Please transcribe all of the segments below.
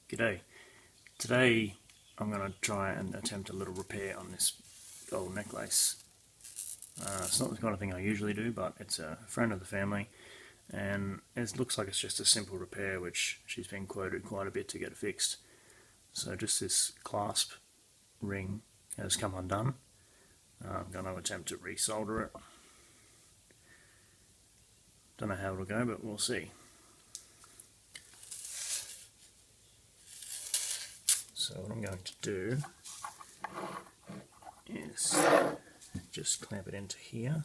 G'day. Today I'm going to try and attempt a little repair on this gold necklace. It's not the kind of thing I usually do, but it's a friend of the family and it looks like it's just a simple repair which she's been quoted quite a bit to get fixed. So just this clasp ring has come undone. I'm going to attempt to resolder it. Don't know how it'll go, but we'll see. So what I'm going to do is just clamp it into here.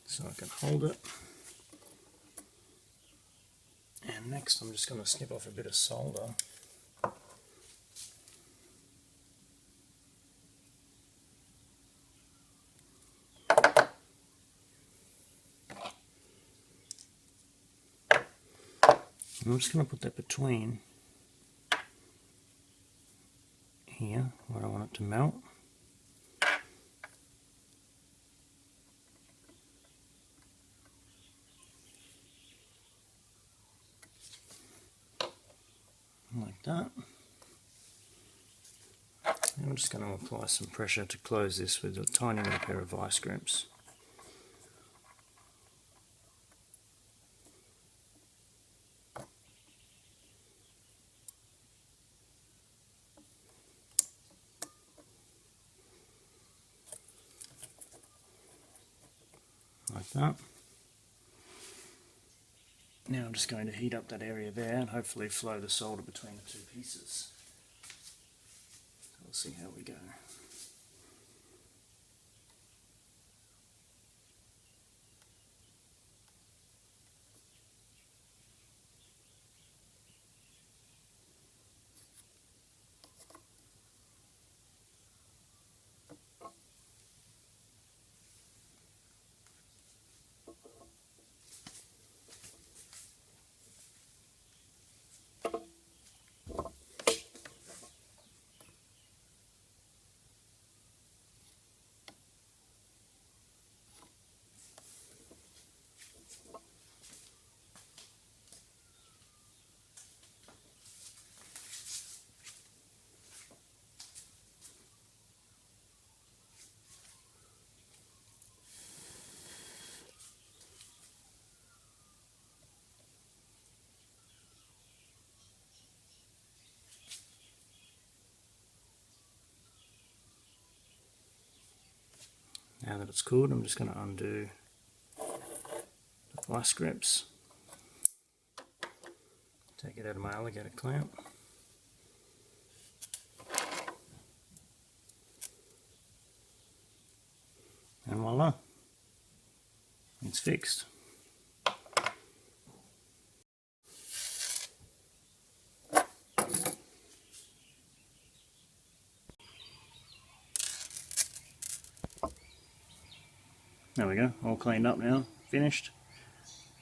So I can hold it. And next I'm just going to snip off a bit of solder. And I'm just going to put that between here where I want it to melt. Like that. And I'm just going to apply some pressure to close this with a tiny little pair of Vise-grips. Like that. Now I'm just going to heat up that area there and hopefully flow the solder between the two pieces. We'll see how we go. Now that it's cooled, I'm just going to undo the Vise-grips, take it out of my alligator clamp, and voila, it's fixed. There we go, all cleaned up now, finished.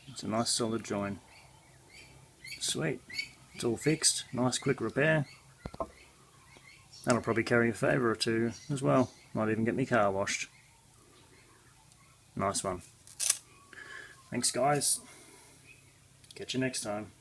It's a nice solid join. Sweet, it's all fixed, nice quick repair. That'll probably carry a favour or two as well, might even get me car washed. Nice one. Thanks guys, catch you next time.